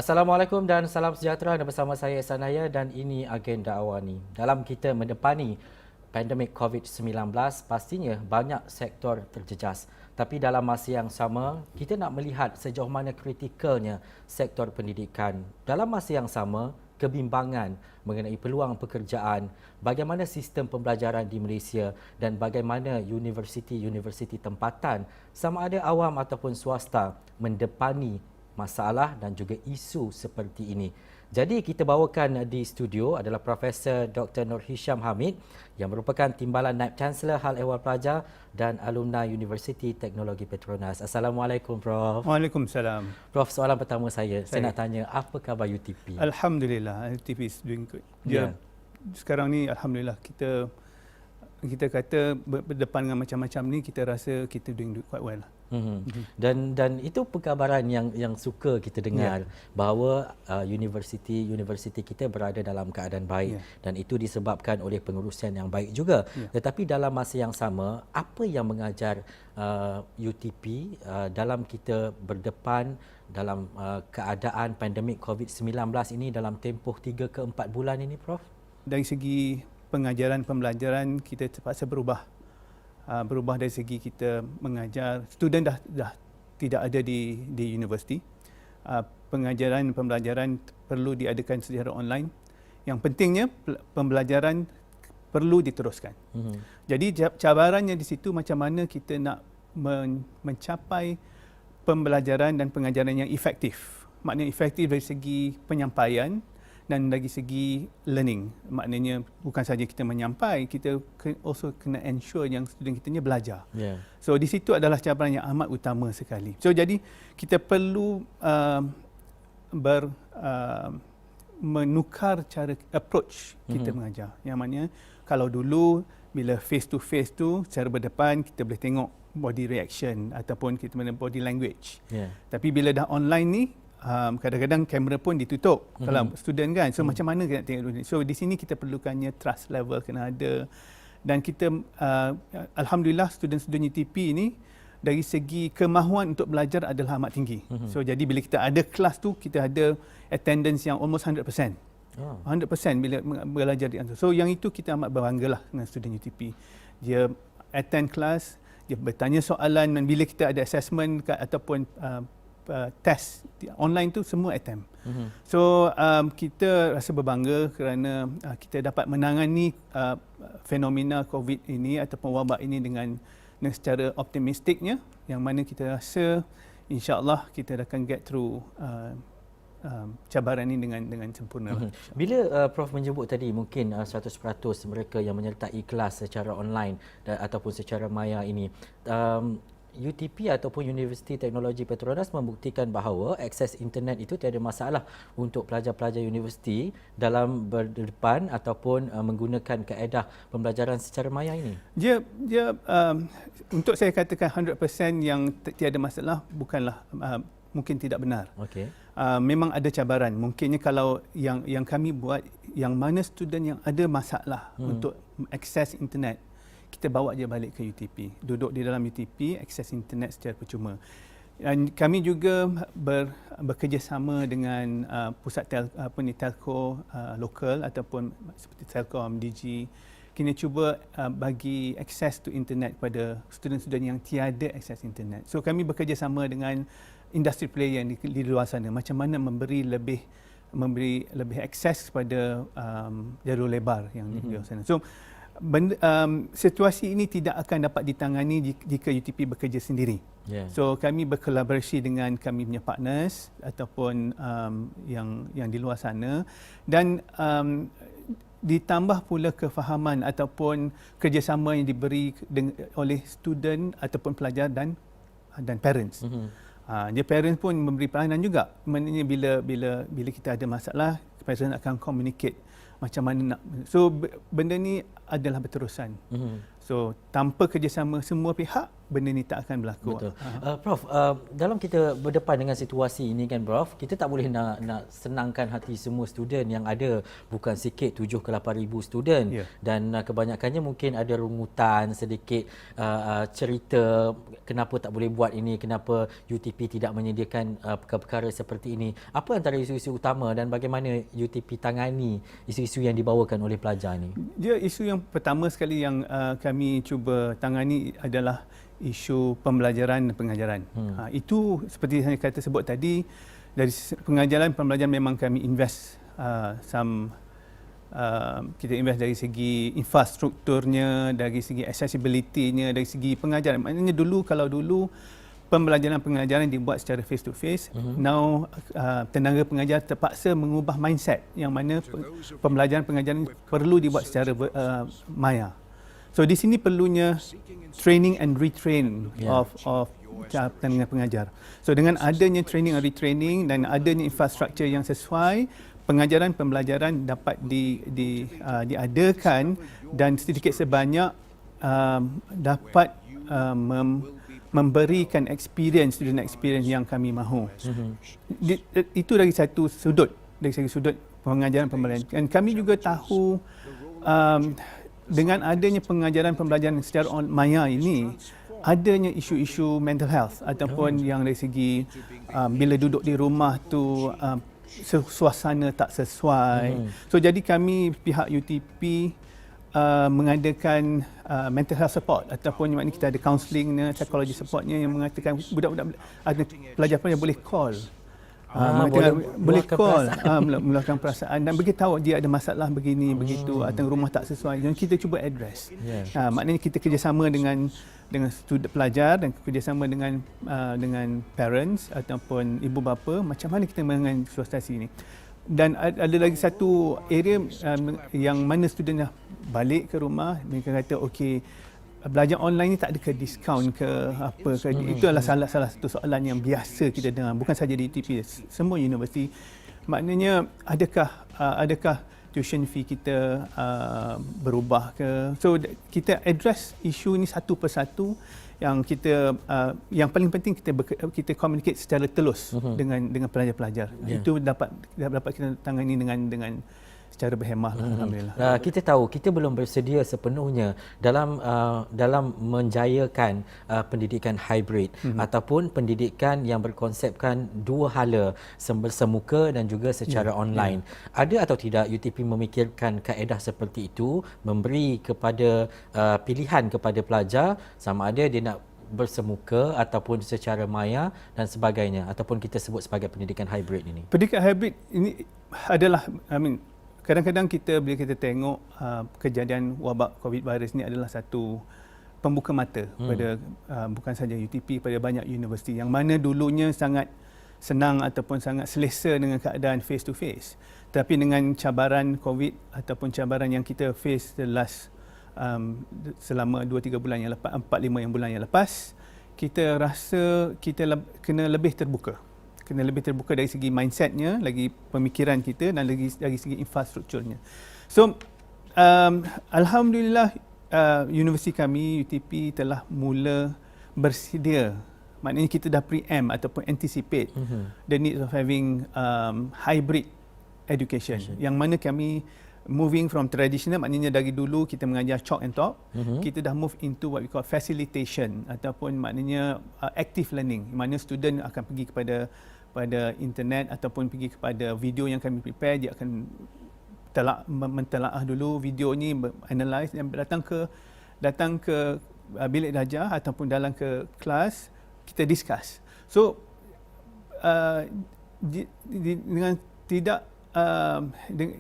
Assalamualaikum dan salam sejahtera. Anda bersama saya Sanaya dan ini agenda awani. Dalam kita mendepani pandemik COVID-19, pastinya banyak sektor terjejas. Tapi dalam masa yang sama, kita nak melihat sejauh mana kritikalnya sektor pendidikan. Dalam masa yang sama, kebimbangan mengenai peluang pekerjaan, bagaimana sistem pembelajaran di Malaysia dan bagaimana universiti-universiti tempatan sama ada awam ataupun swasta mendepani masalah dan juga isu seperti ini. Jadi kita bawakan di studio adalah Profesor Dr. Nur Hisham Hamid yang merupakan Timbalan Naib Chancellor Hal Ehwal Pelajar dan alumni Universiti Teknologi Petronas. Assalamualaikum Prof. Waalaikumsalam. Prof, soalan pertama saya nak tanya, apa khabar UTP? Alhamdulillah, UTP is doing good. Sekarang ni alhamdulillah kita kata berdepan dengan macam-macam ni, kita rasa kita doing quite well. Dan itu perkabaran yang suka kita dengar, bahawa universiti kita berada dalam keadaan baik, dan itu disebabkan oleh pengurusan yang baik juga. Tetapi dalam masa yang sama, apa yang mengajar UTP dalam kita berdepan dalam keadaan pandemik COVID-19 ini dalam tempoh 3 ke 4 bulan ini, Prof? Dari segi pengajaran pembelajaran kita terpaksa berubah dari segi kita mengajar. Student dah tidak ada di universiti. Pengajaran pembelajaran perlu diadakan secara online. Yang pentingnya pembelajaran perlu diteruskan. Jadi cabarannya di situ macam mana kita nak mencapai pembelajaran dan pengajaran yang efektif. Maknanya efektif dari segi penyampaian dan dari segi learning. Maknanya bukan saja kita menyampai, kita also kena ensure yang student kita ni belajar. So di situ adalah cabaran yang amat utama sekali. So jadi kita perlu menukar cara approach kita mengajar. Yang mana kalau dulu bila face to face tu secara berdepan kita boleh tengok body reaction ataupun kita body language. Tapi bila dah online ni kadang-kadang kamera pun ditutup kalau student kan. So macam mana kita nak tengok. So di sini kita perlukannya trust level kena ada. Dan kita alhamdulillah student-student UTP ini dari segi kemahuan untuk belajar adalah amat tinggi. So jadi bila kita ada kelas tu, kita ada attendance yang almost 100%. 100% bila belajar di antara. So yang itu kita amat berbanggalah dengan student UTP. Dia attend kelas, dia bertanya soalan, dan bila kita ada assessment ataupun test online tu semua attempt. So kita rasa berbangga kerana kita dapat menangani fenomena COVID ini ataupun wabak ini dengan secara optimistiknya, yang mana kita rasa insya-Allah kita akan get through cabaran ini dengan sempurna. Bila Prof menyebut tadi mungkin 100% mereka yang menyertai kelas secara online ataupun secara maya ini, UTP ataupun Universiti Teknologi Petronas membuktikan bahawa akses internet itu tiada masalah untuk pelajar-pelajar universiti dalam berdepan ataupun menggunakan kaedah pembelajaran secara maya ini. Dia untuk saya katakan 100% yang tiada masalah bukanlah mungkin tidak benar. Memang ada cabaran. Mungkinnya kalau yang kami buat, yang mana student yang ada masalah untuk akses internet, kita bawa dia balik ke UTP. Duduk di dalam UTP, akses internet secara percuma. Dan kami juga bekerjasama dengan pusat telco lokal ataupun seperti Telkom, Digi. Kita cuba bagi akses to internet kepada student-student yang tiada akses internet. So kami bekerjasama dengan industri player yang di luar sana. Macam mana memberi lebih akses kepada jalur lebar yang di luar sana. So situasi ini tidak akan dapat ditangani jika UTP bekerja sendiri. So kami berkolaborasi dengan kami punya partners ataupun yang di luar sana, dan ditambah pula kefahaman ataupun kerjasama yang diberi oleh student ataupun pelajar dan parents. Dia parents pun memberi peranan juga. Maknanya bila kita ada masalah, parents akan communicate macam mana nak. So benda ni adalah berterusan. So tanpa kerjasama semua pihak, benda ni tak akan berlaku. Betul. Prof, dalam kita berdepan dengan situasi ini kan Prof, kita tak boleh nak senangkan hati semua student yang ada, bukan sikit 7 ke 8 ribu student, dan kebanyakannya mungkin ada rungutan sedikit, cerita kenapa tak boleh buat ini, kenapa UTP tidak menyediakan perkara seperti ini. Apa antara isu-isu utama dan bagaimana UTP tangani isu-isu yang dibawakan oleh pelajar ni? Dia isu yang pertama sekali yang kami cuba tangani adalah isu pembelajaran dan pengajaran. Itu seperti saya kata sebut tadi, dari pengajaran pembelajaran memang kami invest kita invest dari segi infrastrukturnya, dari segi accessibility-nya, dari segi pengajaran. Maknanya kalau dulu pembelajaran pengajaran dibuat secara face to face, now tenaga pengajar terpaksa mengubah mindset yang mana pembelajaran pengajaran perlu dibuat secara maya. So di sini perlunya training and retrain of tenaga pengajar. So dengan adanya training and retraining dan adanya infrastruktur yang sesuai, pengajaran pembelajaran dapat diadakan dan sedikit sebanyak dapat memberikan student experience yang kami mahu. Itu dari satu sudut, dari segi sudut pengajaran pembelajaran. Dan kami juga tahu dengan adanya pengajaran pembelajaran secara maya ini, adanya isu-isu mental health ataupun yang dari segi bila duduk di rumah tu suasana tak sesuai. So jadi kami pihak UTP mengadakan mental health support ataupun maknanya kita ada counselling, psychology supportnya yang mengatakan budak-budak ada pelajar-pelajar boleh call. Boleh call, meluahkan perasaan dan beritahu dia ada masalah begini, begitu, atau rumah tak sesuai, dan kita cuba address. Maknanya kita kerjasama dengan student pelajar dan kerjasama dengan parents ataupun ibu bapa, macam mana kita menangani situasi ini. Dan ada lagi satu area yang mana student dah balik ke rumah, mereka kata okey, belajar online ni tak ada ke diskaun ke apa ke. Itu adalah salah satu soalan yang biasa kita dengar, bukan saja di UTP, semua universiti. Maknanya adakah tuition fee kita berubah ke. So kita address isu ni satu persatu. Yang yang paling penting kita communicate secara telus dengan pelajar-pelajar. Itu dapat kita tangani dengan secara berhemah, alhamdulillah. Kita tahu kita belum bersedia sepenuhnya dalam menjayakan pendidikan hybrid ataupun pendidikan yang berkonsepkan dua hala, bersemuka dan juga secara online. Ada atau tidak UTP memikirkan kaedah seperti itu, memberi kepada pilihan kepada pelajar sama ada dia nak bersemuka ataupun secara maya dan sebagainya, ataupun kita sebut sebagai pendidikan hybrid ini? Pendidikan hybrid ini adalah, kadang-kadang bila kita tengok kejadian wabak COVID virus ni adalah satu pembuka mata pada bukan saja UTP, pada banyak universiti yang mana dulunya sangat senang ataupun sangat selesa dengan keadaan face to face. Tapi dengan cabaran COVID ataupun cabaran yang kita face selama 2-3 bulan yang lepas, 4-5 bulan yang lepas, kita rasa kita kena lebih terbuka. Kena lebih terbuka dari segi mindsetnya, lagi pemikiran kita dan dari segi infrastrukturnya. So, alhamdulillah universiti kami, UTP telah mula bersedia. Maknanya kita dah preempt ataupun anticipate the needs of having hybrid education. Yang mana kami moving from traditional, maknanya dari dulu kita mengajar chalk and talk, kita dah move into what we call facilitation ataupun maknanya active learning. Mana student akan pergi kepada internet ataupun pergi kepada video yang kami prepare, dia akan mentelaah dulu video ni, analyze dan datang ke bilik darjah ataupun dalam ke kelas, kita discuss. So dengan tidak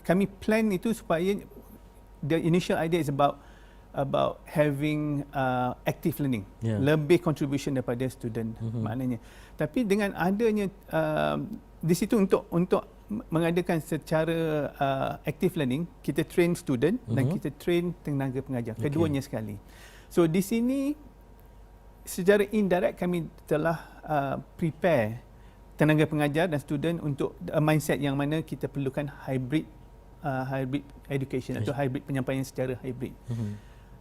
kami plan itu supaya the initial idea is about having active learning, lebih contribution daripada student maknanya. Tapi dengan adanya di situ untuk mengadakan secara active learning, kita train student dan kita train tenaga pengajar, keduanya sekali. So di sini secara indirect kami telah prepare tenaga pengajar dan student untuk mindset yang mana kita perlukan hybrid education atau hybrid penyampaian secara hybrid.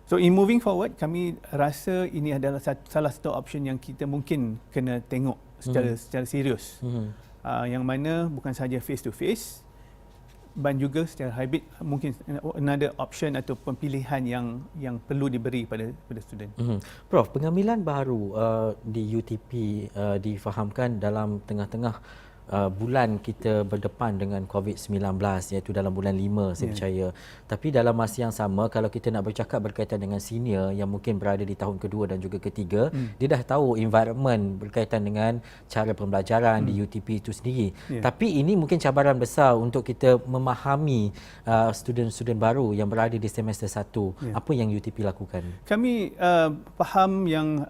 So in moving forward, kami rasa ini adalah salah satu option yang kita mungkin kena tengok secara serius. Yang mana bukan sahaja face to face, dan juga secara hybrid, mungkin another option atau pilihan yang perlu diberi pada student. Prof, pengambilan baru di UTP difahamkan dalam tengah-tengah bulan kita berdepan dengan COVID-19, iaitu dalam bulan 5 saya percaya. Tapi dalam masa yang sama, kalau kita nak bercakap berkaitan dengan senior yang mungkin berada di tahun kedua dan juga ketiga, dia dah tahu environment berkaitan dengan cara pembelajaran di UTP itu sendiri. Tapi ini mungkin cabaran besar untuk kita memahami student-student baru yang berada di semester 1. Apa yang UTP lakukan? Kami faham yang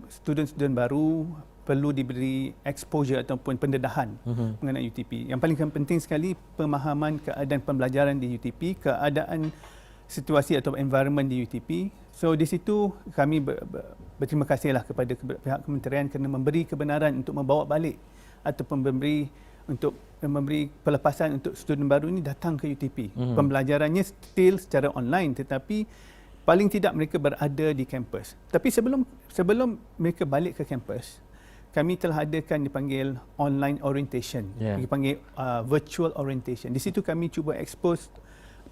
student-student baru perlu diberi exposure ataupun pendedahan mengenai UTP. Yang paling penting sekali, pemahaman keadaan pembelajaran di UTP, keadaan situasi atau environment di UTP. So di situ kami berterima kasihlah kepada pihak kementerian kerana memberi kebenaran untuk membawa balik ataupun memberi pelepasan untuk student baru ini datang ke UTP. Pembelajarannya still secara online, tetapi paling tidak mereka berada di kampus. Tapi sebelum mereka balik ke kampus, kami telah adakan dipanggil online orientation, dipanggil virtual orientation. Di situ kami cuba expose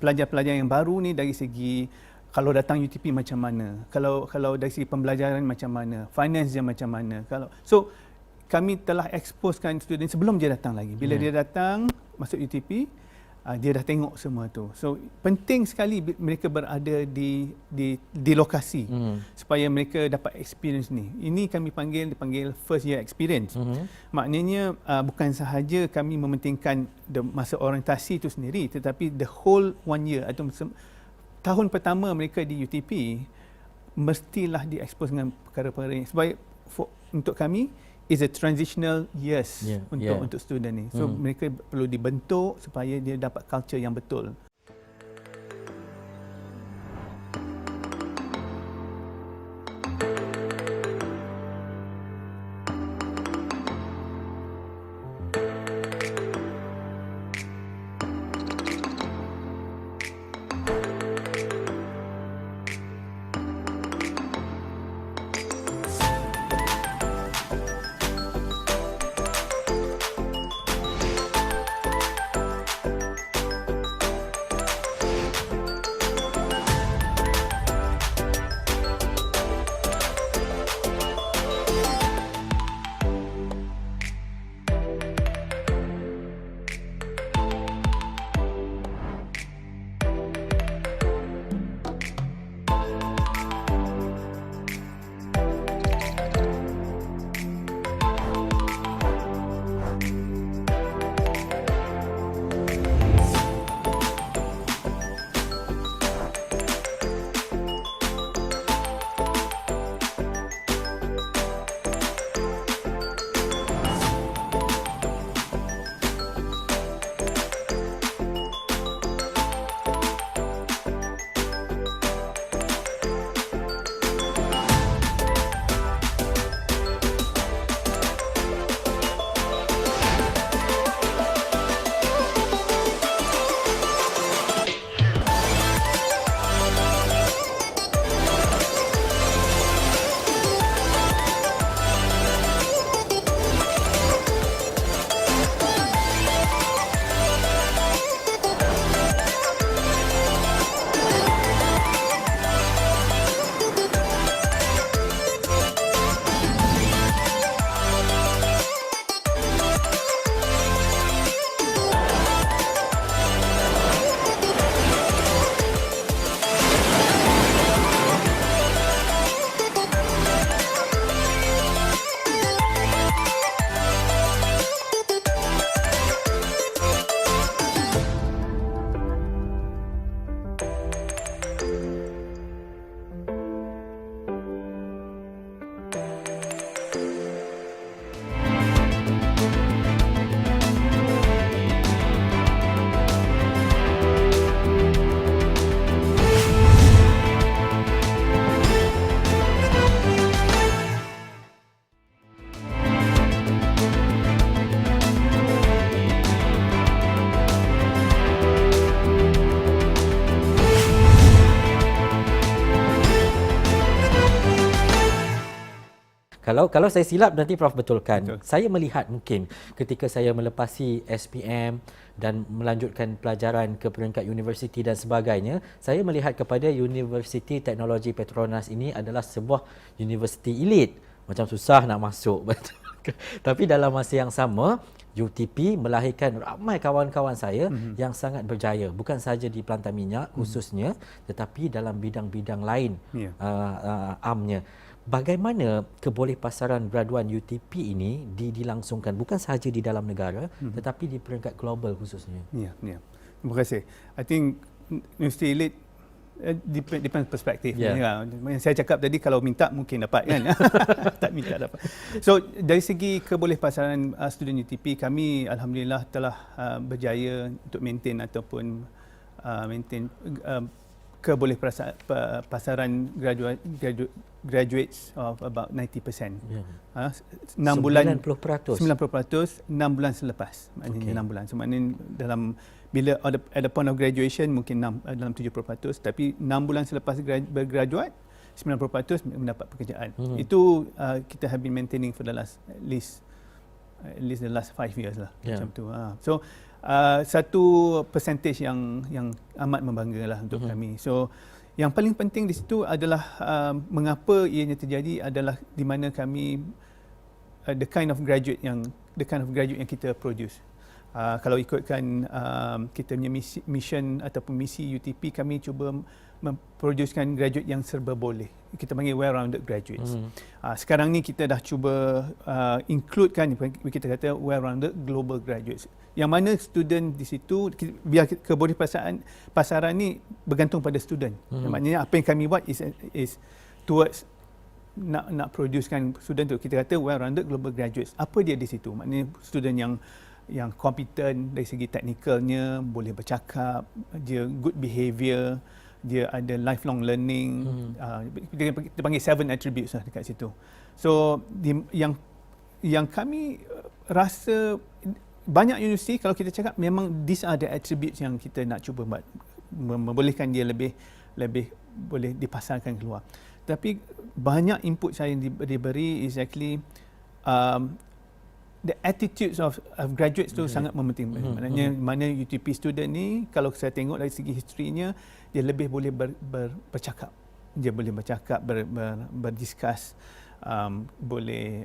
pelajar-pelajar yang baru ni dari segi kalau datang UTP macam mana, kalau dari segi pembelajaran macam mana, finance dia macam mana. So kami telah exposekan student sebelum dia datang lagi. Bila dia datang masuk UTP, dia dah tengok semua tu. So penting sekali mereka berada di lokasi supaya mereka dapat experience ni. Ini kami dipanggil first year experience. Maknanya bukan sahaja kami mementingkan masa orientasi itu sendiri, tetapi the whole 1 year atau tahun pertama mereka di UTP mestilah diekspos dengan perkara-perkara ini. Sebab untuk kami is a transitional years untuk student ni. So mereka perlu dibentuk supaya dia dapat culture yang betul. Kalau saya silap nanti Prof betulkan. Betul. Saya melihat mungkin ketika saya melepasi SPM dan melanjutkan pelajaran ke peringkat universiti dan sebagainya, saya melihat kepada Universiti Teknologi Petronas ini adalah sebuah universiti elit. Macam susah nak masuk. Tapi dalam masa yang sama, UTP melahirkan ramai kawan-kawan saya yang sangat berjaya, bukan sahaja di pelantar minyak khususnya, tetapi dalam bidang-bidang lain amnya. Bagaimana kebolehpasaran graduan UTP ini dilangsungkan bukan sahaja di dalam negara tetapi di peringkat global khususnya? Ya. Terima kasih. I think universiti elit depends perspektif. Ya. Yang saya cakap tadi, kalau minta mungkin dapat kan. Tak minta dapat. So dari segi kebolehpasaran student UTP, kami alhamdulillah telah berjaya untuk maintain ataupun kebolehpasaran graduates of about 90%. 6 bulan 90%. 90% 6 bulan selepas. Maknanya 6 bulan. So maknanya dalam bila at the point of graduation mungkin dalam 70%, tapi 6 bulan selepas bergraduate 90% mendapat pekerjaan. Itu kita have been maintaining for the last at least the last 5 years lah. Macam tu. So satu percentage yang amat membanggalah untuk kami. So yang paling penting di situ adalah mengapa ianya terjadi adalah di mana kami the kind of graduate yang kita produce. Kalau ikutkan kita punya mission ataupun misi UTP, kami cuba memproducekan graduate yang serba boleh. Kita panggil well-rounded graduates. Sekarang ni kita dah cuba includekan, kita kata well-rounded global graduates. Yang mana student di situ, biar kebolehpasaran ni bergantung pada student. Maknanya apa yang kami buat is towards nak producekan student tu. Kita kata well-rounded global graduates. Apa dia di situ? Maknanya student yang competent dari segi teknikalnya, boleh bercakap, dia good behaviour, dia ada lifelong learning. Kita panggil 7 attributes lah dekat situ. So yang kami rasa banyak universiti, kalau kita cakap, memang these are the attributes yang kita nak cuba buat, membolehkan dia lebih boleh dipasarkan keluar. Tapi banyak input saya yang diberi is actually the attitudes of graduates tu sangat mementing. Maknanya mana UTP student ni, kalau saya tengok dari segi historinya, dia lebih boleh bercakap. Dia boleh bercakap, berdiskus, boleh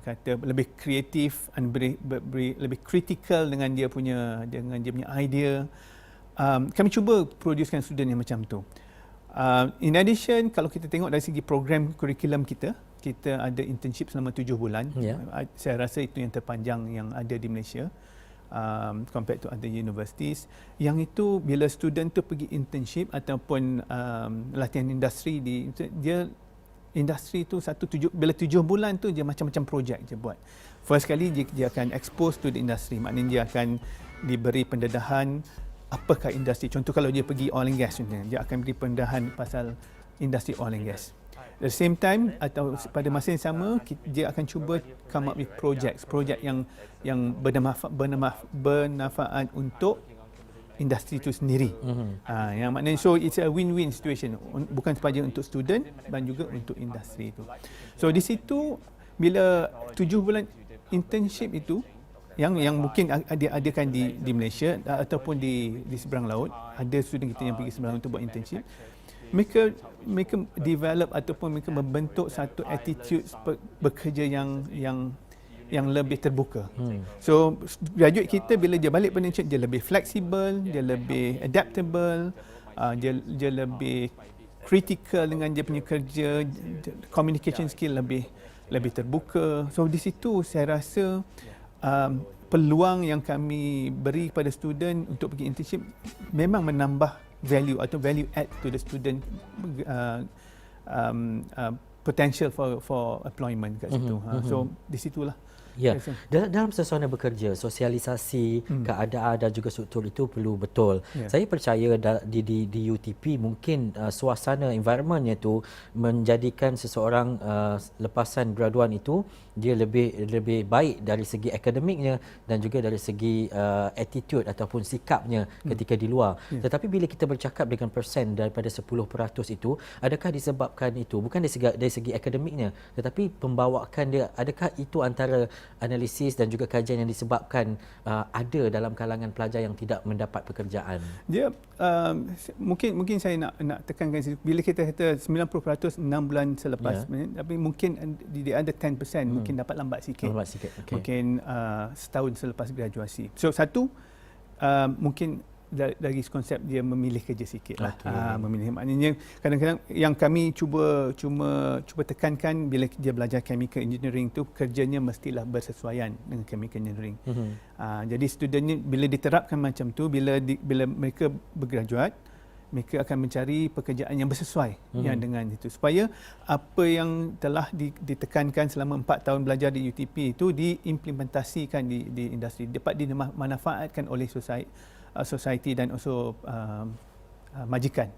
kata lebih kreatif, lebih critical dengan dia punya idea. Kami cuba producekan student yang macam tu. In addition, kalau kita tengok dari segi program kurikulum kita ada internship selama 7 bulan. Saya rasa itu yang terpanjang yang ada di Malaysia compared to other universities. Yang itu bila student tu pergi internship ataupun latihan industri, dia industri tu bila 7 bulan tu dia macam-macam projek dia buat. First kali dia akan expose to the industry, maknanya dia akan diberi pendedahan apakah industri. Contoh kalau dia pergi oil and gas, dia akan beri pendedahan pasal industri oil and gas. At the same time atau pada masa yang sama, dia akan cuba come up with project yang bermanfaat untuk industri itu sendiri. Yang maknanya so it's a win-win situation, bukan sahaja untuk student dan juga untuk industri itu. So di situ bila 7 bulan internship itu yang mungkin adakan di Malaysia ataupun di seberang laut, ada student kita yang pergi seberang untuk buat internship. Mereka develop ataupun mereka membentuk satu attitude bekerja yang lebih terbuka. So graduate kita bila dia balik pada internship, dia lebih fleksibel, dia lebih adaptable, dia lebih critical dengan dia punya kerja, communication skill lebih terbuka. So di situ saya rasa peluang yang kami beri kepada student untuk pergi internship memang menambah value atau value add to the student potential for employment kat situ. So di situlah Ya, dalam suasana bekerja, sosialisasi, keadaan dan juga struktur itu perlu betul. Saya percaya di UTP mungkin suasana environmentnya itu menjadikan seseorang lepasan graduan itu dia lebih baik dari segi akademiknya dan juga dari segi attitude ataupun sikapnya ketika di luar. Tetapi bila kita bercakap dengan persen daripada 10% itu, adakah disebabkan itu bukan dari segi akademiknya tetapi pembawaan dia, adakah itu antara analisis dan juga kajian yang disebabkan ada dalam kalangan pelajar yang tidak mendapat pekerjaan? Dia mungkin saya nak tekankan bila kita kata 90% 6 bulan selepas, tapi mungkin di ada 10% mungkin dapat lambat sikit. Okay. Mungkin setahun selepas graduasi. So satu mungkin dari konsep dia memilih kerja sikit lah. Memilih, maknanya kadang-kadang yang kami cuba tekankan bila dia belajar chemical engineering tu kerjanya mestilah bersesuaian dengan chemical engineering. Jadi studentnya bila diterapkan macam tu, bila mereka bergraduate, mereka akan mencari pekerjaan yang bersesuai dengan itu, supaya apa yang telah ditekankan selama 4 tahun belajar di UTP itu diimplementasikan di industri, dapat dimanfaatkan oleh society dan also majikan.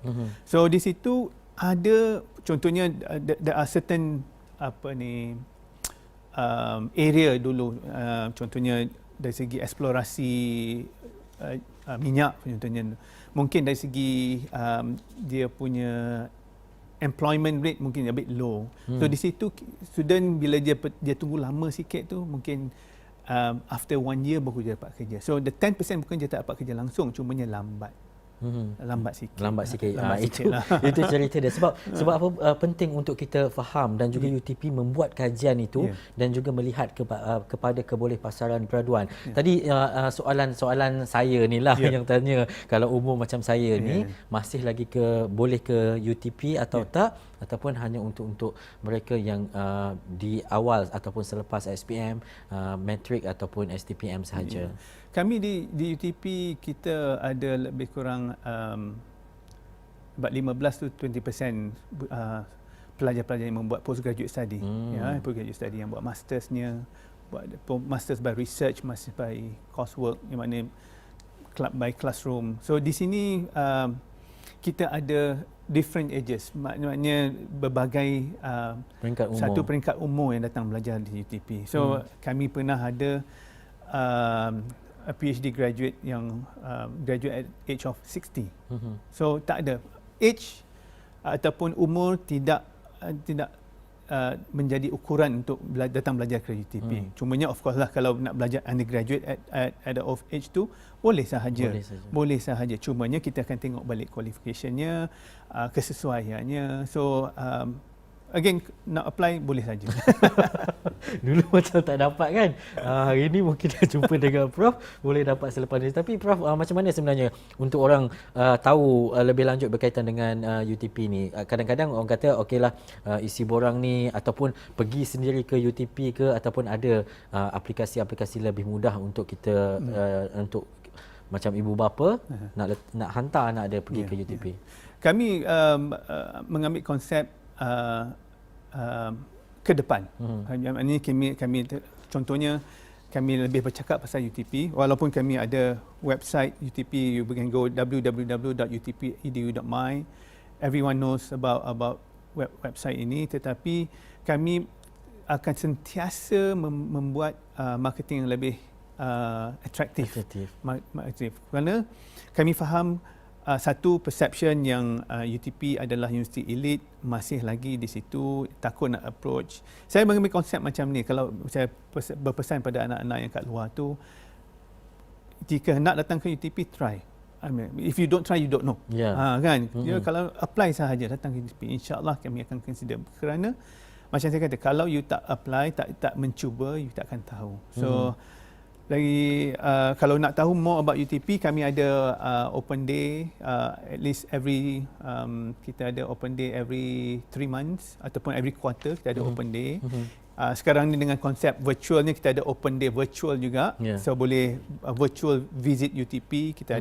So di situ ada contohnya there are certain area dulu, contohnya dari segi eksplorasi minyak contohnya, mungkin dari segi dia punya employment rate mungkin a bit low. So di situ student bila dia tunggu lama sikit tu, mungkin after 1 year baru dia dapat kerja. So the 10% bukan dia tak dapat kerja langsung, cumanya lambat. Lambat sikit. Itu cerita dia. Sebab apa penting untuk kita faham dan juga UTP membuat kajian itu dan juga melihat kepada kebolehpasaran graduan. Tadi soalan saya ni lah yang tanya, kalau umur macam saya ni masih lagi boleh ke UTP atau tak, ataupun hanya untuk mereka yang di awal ataupun selepas SPM, matrik ataupun STPM sahaja. Kami di UTP kita ada lebih kurang about 15 to 20% pelajar-pelajar yang membuat postgraduate study, postgraduate study yang buat mastersnya, buat masters by research, masters by coursework, yang mana club by classroom. So di sini kita ada different ages, maknanya berbagai peringkat umur yang datang belajar di UTP. So kami pernah ada a PhD graduate yang graduate at age of 60. So tak ada age ataupun umur tidak menjadi ukuran untuk datang belajar ke UTP. Cumanya of course lah, kalau nak belajar undergraduate at the of age tu boleh sahaja. Cumanya kita akan tengok balik qualificationnya, kesesuaiannya. So again, nak apply boleh saja. Dulu macam tak dapat kan. Hari ni mungkin dah jumpa dengan Prof, boleh dapat selepas ni. Tapi Prof, macam mana sebenarnya untuk orang tahu lebih lanjut berkaitan dengan UTP ni? Kadang-kadang orang kata okeylah, isi borang ni ataupun pergi sendiri ke UTP ke, ataupun ada aplikasi-aplikasi lebih mudah untuk kita untuk macam ibu bapa nak hantar anak dia pergi ke UTP. Kami mengambil konsep ke depan. Ini kami contohnya kami lebih bercakap pasal UTP, walaupun kami ada website UTP, you can go www.utp.edu.my. Everyone knows about website ini, tetapi kami akan sentiasa membuat marketing yang lebih atraktif. Kerana kami faham satu perception yang UTP adalah universiti elit, masih lagi di situ, takut nak approach. Saya mengambil konsep macam ni, kalau saya berpesan pada anak-anak yang kat luar tu, jika nak datang ke UTP, try. I mean, if you don't try, you don't know. Kan? Kalau apply sahaja, datang ke UTP, insya-Allah kami akan consider. Kerana macam saya kata, kalau you tak apply, tak mencuba, you tak akan tahu. So lagi kalau nak tahu more about UTP, kami ada open day at least every kita ada open day every 3 months ataupun every quarter kita ada open day. Sekarang ni dengan konsep virtualnya, kita ada open day virtual juga. So boleh virtual visit UTP. Kita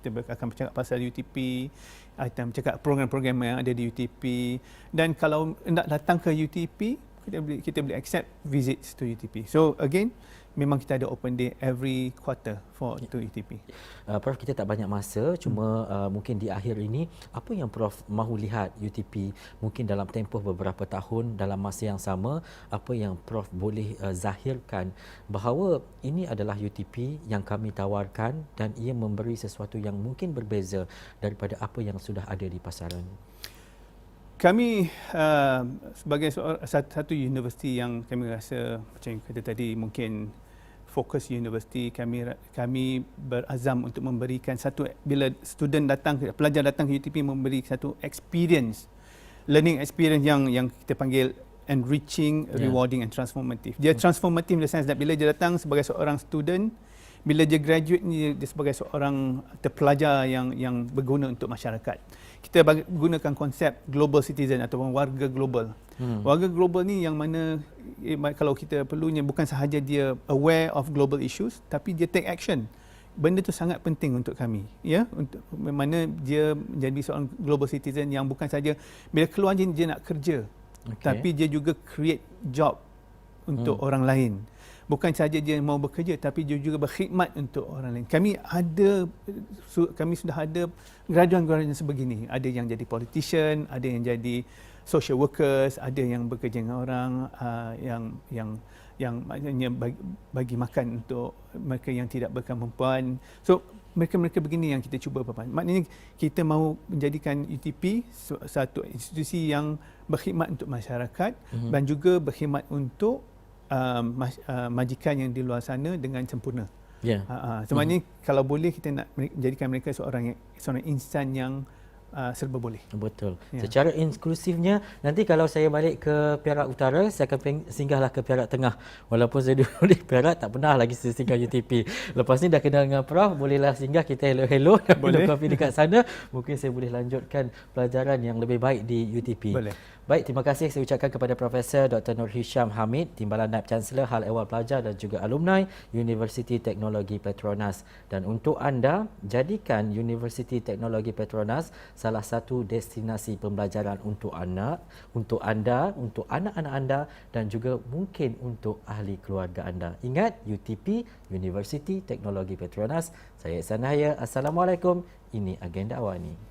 akan bercakap pasal UTP, kita bercakap program-program yang ada di UTP. Dan kalau nak datang ke UTP, kita boleh accept visits to UTP. So again, memang kita ada open day every quarter to UTP. Prof, kita tak banyak masa, cuma mungkin di akhir ini, apa yang Prof mahu lihat UTP mungkin dalam tempoh beberapa tahun dalam masa yang sama, apa yang Prof boleh zahirkan bahawa ini adalah UTP yang kami tawarkan dan ia memberi sesuatu yang mungkin berbeza daripada apa yang sudah ada di pasaran. Kami sebagai satu universiti yang kami rasa macam yang kata tadi, mungkin fokus universiti, kami berazam untuk memberikan bila pelajar datang ke UTP, memberi satu experience, learning experience yang kita panggil enriching, rewarding and transformative. Dia transformative in the sense that bila dia datang sebagai seorang student, bila dia graduate ni, dia sebagai seorang terpelajar yang berguna untuk masyarakat. Kita gunakan konsep global citizen ataupun warga global. Warga global ni yang mana kalau kita perlunya bukan sahaja dia aware of global issues, tapi dia take action. Benda tu sangat penting untuk kami, ya, untuk mana dia menjadi seorang global citizen yang bukan saja bila keluar dia nak kerja, tapi dia juga create job untuk orang lain. Bukan saja dia mau bekerja, tapi dia juga berkhidmat untuk orang lain. Kami sudah ada graduan-graduan sebegini. Ada yang jadi politician, ada yang jadi social workers, ada yang bekerja dengan orang yang maknanya bagi makan untuk mereka yang tidak berkemampuan. So mereka-mereka begini yang kita cuba papan. Maknanya kita mahu menjadikan UTP satu institusi yang berkhidmat untuk masyarakat dan juga berkhidmat untuk majikan yang di luar sana dengan sempurna. Sebenarnya kalau boleh kita nak menjadikan mereka seorang insan yang serba boleh. Betul. Secara inklusifnya, nanti kalau saya balik ke Perak Utara, saya akan singgahlah ke Perak Tengah. Walaupun saya dulu di Perak, tak pernah lagi saya singgah UTP. Lepas ni dah kenal dengan Prof, bolehlah singgah, kita hello-hello, minum kopi dekat sana. Mungkin saya boleh lanjutkan pelajaran yang lebih baik di UTP. Boleh. Baik, terima kasih saya ucapkan kepada Profesor Dr. Nur Hisham Hamid, Timbalan Naib Chancellor Hal Ehwal Pelajar dan juga alumni Universiti Teknologi Petronas. Dan untuk anda, jadikan Universiti Teknologi Petronas salah satu destinasi pembelajaran untuk anda, untuk anak-anak anda dan juga mungkin untuk ahli keluarga anda. Ingat, UTP, Universiti Teknologi Petronas. Saya Ihsan Nahaya. Assalamualaikum. Ini Agenda Awani.